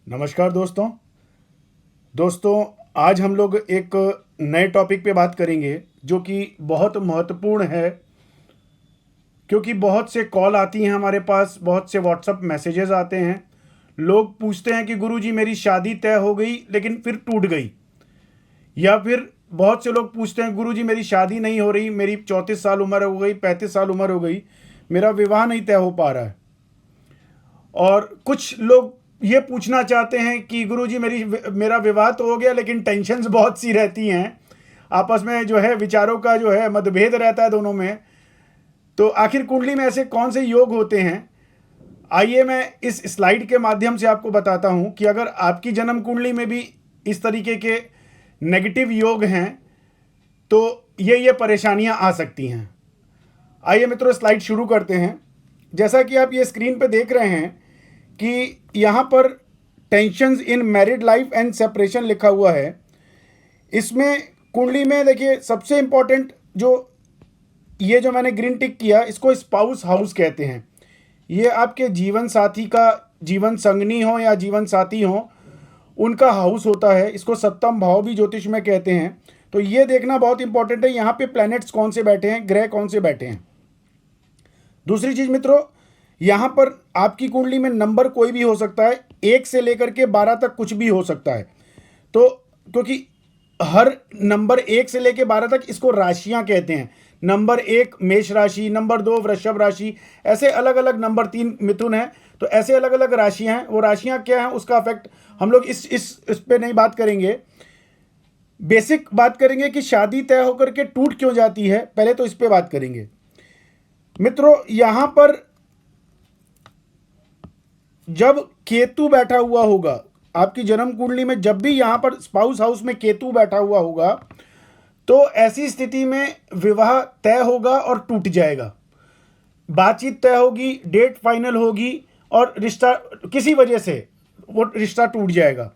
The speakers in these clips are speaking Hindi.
नमस्कार दोस्तों। आज हम लोग एक नए टॉपिक पे बात करेंगे जो कि बहुत महत्वपूर्ण है, क्योंकि बहुत से कॉल आती हैं हमारे पास, बहुत से व्हाट्सएप मैसेजेस आते हैं। लोग पूछते हैं कि गुरुजी मेरी शादी तय हो गई लेकिन फिर टूट गई, या फिर बहुत से लोग पूछते हैं गुरुजी मेरी शादी नहीं हो रही, मेरी 34 साल उम्र हो गई, 35 साल उम्र हो गई, मेरा विवाह नहीं तय हो पा रहा है। और कुछ लोग ये पूछना चाहते हैं कि गुरुजी मेरा विवाह तो हो गया लेकिन टेंशन्स बहुत सी रहती हैं, आपस में जो है विचारों का जो है मतभेद रहता है दोनों में। तो आखिर कुंडली में ऐसे कौन से योग होते हैं, आइए मैं इस स्लाइड के माध्यम से आपको बताता हूं कि अगर आपकी जन्म कुंडली में भी इस तरीके के नेगेटिव योग हैं तो ये परेशानियां आ सकती हैं। आइए मित्रों स्लाइड शुरू करते हैं। जैसा कि आप ये स्क्रीन पे देख रहे हैं कि यहाँ पर tensions in married life and separation लिखा हुआ है। इसमें कुंडली में देखिए सबसे इम्पोर्टेंट जो मैंने ग्रीन टिक किया, इसको स्पाउस हाउस कहते हैं। ये आपके जीवन साथी का, जीवन संगनी हो या जीवन साथी हो, उनका हाउस होता है। इसको सप्तम भाव भी ज्योतिष में कहते हैं। तो ये देखना बहुत इंपॉर्टेंट है, यहाँ पे प्लैनेट्स कौन से बैठे हैं, ग्रह कौन से बैठे हैं। दूसरी चीज मित्रों, यहाँ पर आपकी कुंडली में नंबर कोई भी हो सकता है, 1 से लेकर के 12 तक कुछ भी हो सकता है। तो क्योंकि हर नंबर 1 से लेकर 12 तक, इसको राशियां कहते हैं। नंबर 1 मेष राशि, नंबर 2 वृषभ राशि, ऐसे अलग अलग, नंबर 3 मिथुन है। तो ऐसे अलग अलग राशियां हैं। वो राशियां क्या हैं उसका अफेक्ट हम लोग इस पे नहीं बात करेंगे। बेसिक बात करेंगे कि शादी तय होकर के टूट क्यों जाती है, पहले तो इस पे बात करेंगे। मित्रों यहां पर जब केतु बैठा हुआ होगा आपकी जन्म कुंडली में, जब भी यहां पर स्पाउस हाउस में केतु बैठा हुआ होगा, तो ऐसी स्थिति में विवाह तय होगा और टूट जाएगा। बातचीत तय होगी, डेट फाइनल होगी और रिश्ता किसी वजह से वो रिश्ता टूट जाएगा।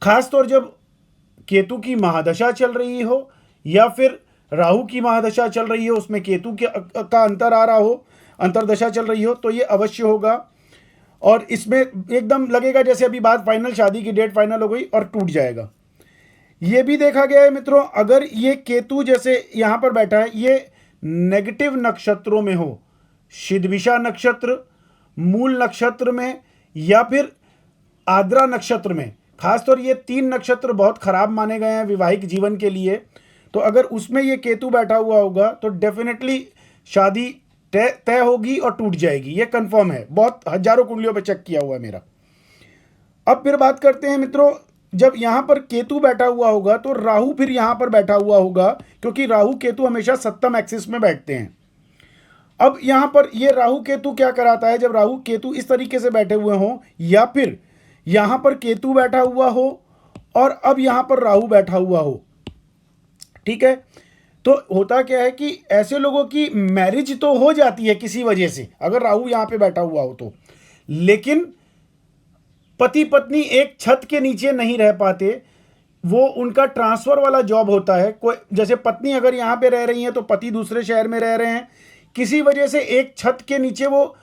खासतौर जब केतु की महादशा चल रही हो या फिर राहु की महादशा चल रही हो, उसमें केतु का अंतर आ रहा हो, अंतरदशा चल रही हो, तो ये अवश्य होगा। और इसमें एकदम लगेगा जैसे अभी बात फाइनल, शादी की डेट फाइनल हो गई और टूट जाएगा। ये भी देखा गया है मित्रों, अगर ये केतु जैसे यहाँ पर बैठा है, ये नेगेटिव नक्षत्रों में हो, शीतविषा नक्षत्र, मूल नक्षत्र में या फिर आद्रा नक्षत्र में, खासतौर ये 3 नक्षत्र बहुत खराब माने गए हैं वैवाहिक जीवन के लिए। तो अगर उसमें ये केतु बैठा हुआ होगा तो डेफिनेटली शादी तय होगी और टूट जाएगी, ये कंफर्म है। बहुत हजारों कुंडलियों पे चेक किया हुआ है मेरा। अब फिर बात करते हैं मित्रों, जब यहां पर केतु बैठा हुआ होगा तो राहु फिर यहां पर बैठा हुआ होगा, क्योंकि राहु केतु हमेशा सप्तम एक्सिस में बैठते हैं। अब यहां पर ये राहु केतु क्या कराता है, जब राहु केतु इस तरीके से बैठे हुए हों या फिर यहां पर केतु बैठा हुआ हो और अब यहां पर राहु बैठा हुआ हो, ठीक है, तो होता क्या है कि ऐसे लोगों की मैरिज तो हो जाती है किसी वजह से, अगर राहु यहां पे बैठा हुआ हो तो, लेकिन पति पत्नी एक छत के नीचे नहीं रह पाते। वो उनका ट्रांसफर वाला जॉब होता है। कोई जैसे पत्नी अगर यहां पे रह रही है तो पति दूसरे शहर में रह रहे हैं, किसी वजह से एक छत के नीचे वो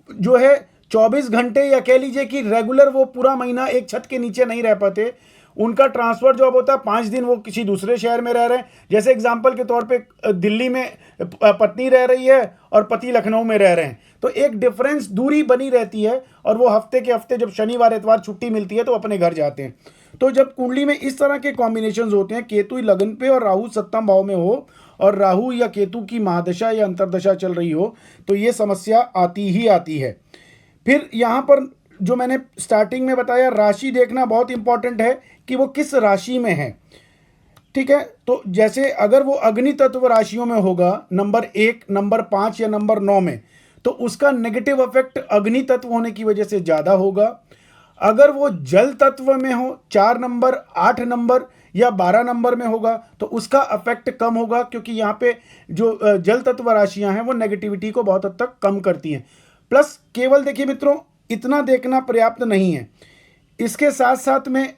जो है 24 घंटे या कह लीजिए कि रेगुलर वो पूरा महीना एक छत के नीचे नहीं रह पाते। उनका ट्रांसफर जॉब होता है, 5 दिन वो किसी दूसरे शहर में रह रहे हैं। जैसे एग्जांपल के तौर पे दिल्ली में पत्नी रह रही है और पति लखनऊ में रह रहे हैं, तो एक डिफरेंस, दूरी बनी रहती है और वो हफ्ते के हफ्ते जब शनिवार इतवार छुट्टी मिलती है तो अपने घर जाते हैं। तो जब कुंडली में इस तरह के कॉम्बिनेशन होते हैं, केतु लगन पे और राहु सप्तम भाव में हो और राहु या केतु की महादशा या अंतरदशा चल रही हो, तो ये समस्या आती ही आती है। फिर यहाँ पर जो मैंने स्टार्टिंग में बताया, राशि देखना बहुत इंपॉर्टेंट है कि वो किस राशि में है, ठीक है। तो जैसे अगर वो अग्नि तत्व राशियों में होगा, नंबर 1, नंबर 5 या नंबर 9 में, तो उसका नेगेटिव इफेक्ट अग्नि तत्व होने की वजह से ज़्यादा होगा। अगर वो जल तत्व में हो, 4 नंबर, 8 नंबर या 12 नंबर में होगा, तो उसका अफेक्ट कम होगा, क्योंकि यहाँ पे जो जल तत्व राशियाँ हैं वो नेगेटिविटी को बहुत हद तक कम करती हैं। प्लस केवल देखिए मित्रों, इतना देखना पर्याप्त नहीं है, इसके साथ साथ में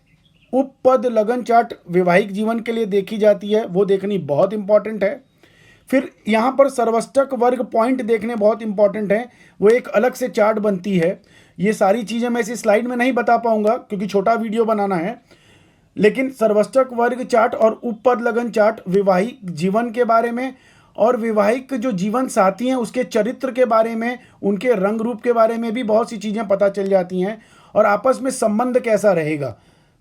उपपद लगन चार्ट वैवाहिक जीवन के लिए देखी जाती है, वो देखनी बहुत इंपॉर्टेंट है। फिर यहाँ पर सर्वष्टक वर्ग पॉइंट देखने बहुत इंपॉर्टेंट है, वो एक अलग से चार्ट बनती है। ये सारी चीज़ें मैं इसी स्लाइड में नहीं बता पाऊंगा क्योंकि छोटा वीडियो बनाना है, लेकिन सर्वष्टक वर्ग चार्ट और उपपद लगन चार्ट वैवाहिक जीवन के बारे में और वैवाहिक जो जीवन साथी हैं उसके चरित्र के बारे में, उनके रंग रूप के बारे में भी बहुत सी चीज़ें पता चल जाती हैं और आपस में संबंध कैसा रहेगा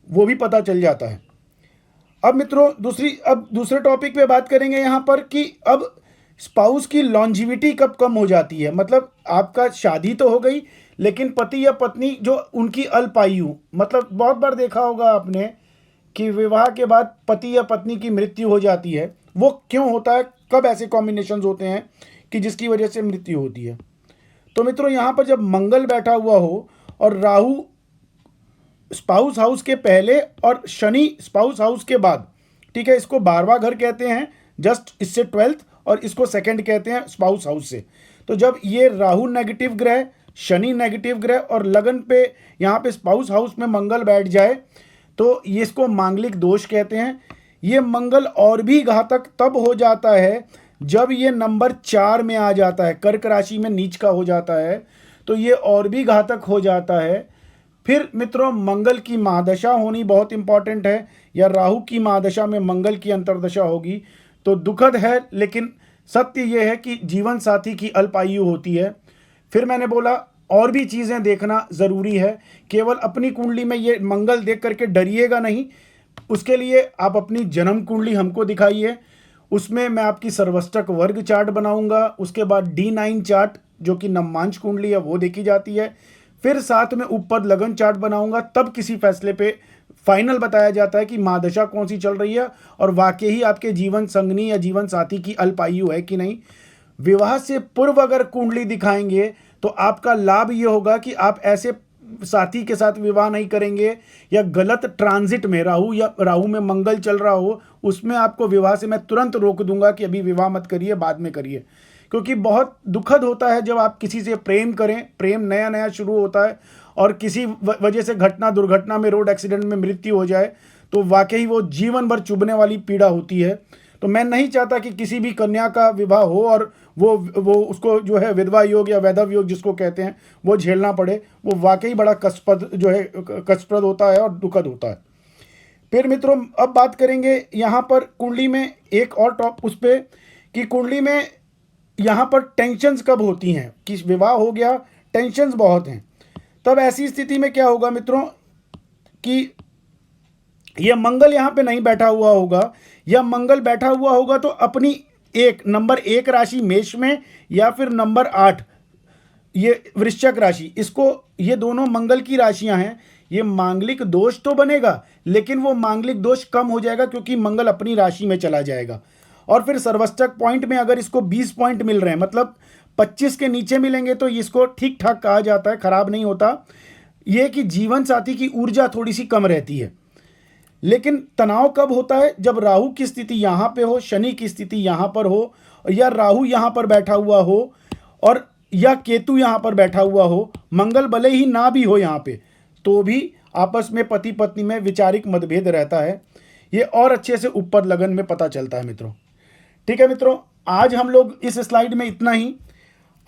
वो भी पता चल जाता है। अब मित्रों दूसरे टॉपिक पे बात करेंगे यहाँ पर कि अब स्पाउस की लॉन्जिविटी कब कम हो जाती है। मतलब आपका शादी तो हो गई लेकिन पति या पत्नी जो उनकी अल्पायु, मतलब बहुत बार देखा होगा आपने कि विवाह के बाद पति या पत्नी की मृत्यु हो जाती है। वो क्यों होता है, कब ऐसे कॉम्बिनेशंस होते हैं कि जिसकी वजह से मृत्यु होती है। तो मित्रों यहाँ पर जब मंगल बैठा हुआ हो और राहु स्पाउस हाउस के पहले और शनि स्पाउस हाउस के बाद, ठीक है, इसको 12वां घर कहते हैं जस्ट इससे 12th, और इसको सेकंड कहते हैं स्पाउस हाउस से। तो जब ये राहु नेगेटिव ग्रह, शनि नेगेटिव ग्रह और लगन पे यहाँ पे स्पाउस हाउस में मंगल बैठ जाए तो ये इसको मांगलिक दोष कहते हैं। ये मंगल और भी घातक तब हो जाता है जब ये नंबर 4 में आ जाता है, कर्क राशि में नीच का हो जाता है, तो ये और भी घातक हो जाता है। फिर मित्रों मंगल की महादशा होनी बहुत इंपॉर्टेंट है, या राहु की महादशा में मंगल की अंतर्दशा होगी तो दुखद है, लेकिन सत्य ये है कि जीवन साथी की अल्पायु होती है। फिर मैंने बोला और भी चीज़ें देखना ज़रूरी है, केवल अपनी कुंडली में ये मंगल देख करके डरिएगा नहीं। उसके लिए आप अपनी जन्म कुंडली हमको दिखाइए, उसमें मैं आपकी सर्वष्टक वर्ग चार्ट बनाऊंगा। उसके बाद D9 चार्ट जो कि नवमांश कुंडली है वो देखी जाती है। फिर साथ में उपपद लगन चार्ट बनाऊंगा, तब किसी फैसले पे फाइनल बताया जाता है कि महादशा कौन सी चल रही है और वाकई ही आपके जीवन संगनी या जीवन साथी की अल्पायु है कि नहीं। विवाह से पूर्व अगर कुंडली दिखाएंगे तो आपका लाभ ये होगा कि आप ऐसे साथी के साथ विवाह नहीं करेंगे, या गलत ट्रांजिट में राहु में मंगल चल रहा हो उसमें आपको विवाह से मैं तुरंत रोक दूंगा कि अभी विवाह मत करिए, बाद में करिए। क्योंकि बहुत दुखद होता है जब आप किसी से प्रेम करें, प्रेम नया नया शुरू होता है और किसी वजह से दुर्घटना में, रोड एक्सीडेंट में मृत्यु हो जाए तो वाकई वो जीवन भर चुभने वाली पीड़ा होती है। तो मैं नहीं चाहता कि किसी भी कन्या का विवाह हो और वो उसको जो है विधवा योग या वैधव योग जिसको कहते हैं वो झेलना पड़े। वो वाकई बड़ा कष्टप्रद होता है और दुखद होता है। फिर मित्रों अब बात करेंगे यहाँ पर कुंडली में एक और टॉप उस पर कि कुंडली में यहाँ पर टेंशन्स कब होती हैं, कि विवाह हो गया टेंशन्स बहुत हैं, तब ऐसी स्थिति में क्या होगा मित्रों कि यह मंगल यहाँ पे नहीं बैठा हुआ होगा, या मंगल बैठा हुआ होगा तो अपनी नंबर 1 राशि मेष में या फिर नंबर 8 ये वृश्चिक राशि, इसको ये दोनों मंगल की राशियां हैं। ये मांगलिक दोष तो बनेगा लेकिन वो मांगलिक दोष कम हो जाएगा क्योंकि मंगल अपनी राशि में चला जाएगा। और फिर सर्वष्टक पॉइंट में अगर इसको 20 पॉइंट मिल रहे हैं, मतलब 25 के नीचे मिलेंगे तो इसको ठीक ठाक कहा जाता है, खराब नहीं होता। ये कि जीवन साथी की ऊर्जा थोड़ी सी कम रहती है। लेकिन तनाव कब होता है, जब राहु की स्थिति यहाँ पे हो, शनि की स्थिति यहाँ पर हो, या राहु यहाँ पर बैठा हुआ हो और या केतु यहाँ पर बैठा हुआ हो, मंगल भले ही ना भी हो यहाँ पे, तो भी आपस में पति पत्नी में विचारिक मतभेद रहता है। ये और अच्छे से उपपद लगन में पता चलता है मित्रों। ठीक है मित्रों, आज हम लोग इस स्लाइड में इतना ही।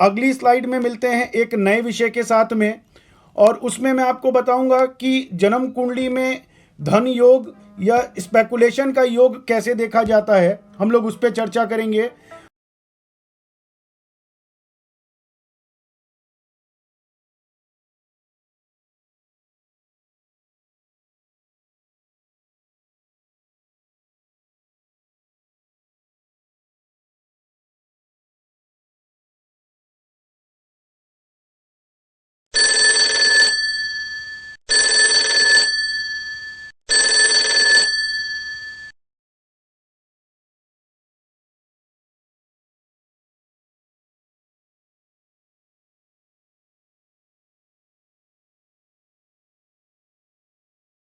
अगली स्लाइड में मिलते हैं एक नए विषय के साथ में, और उसमें मैं आपको बताऊंगा कि जन्म कुंडली में धन योग या स्पेकुलेशन का योग कैसे देखा जाता है, हम लोग उस पर चर्चा करेंगे।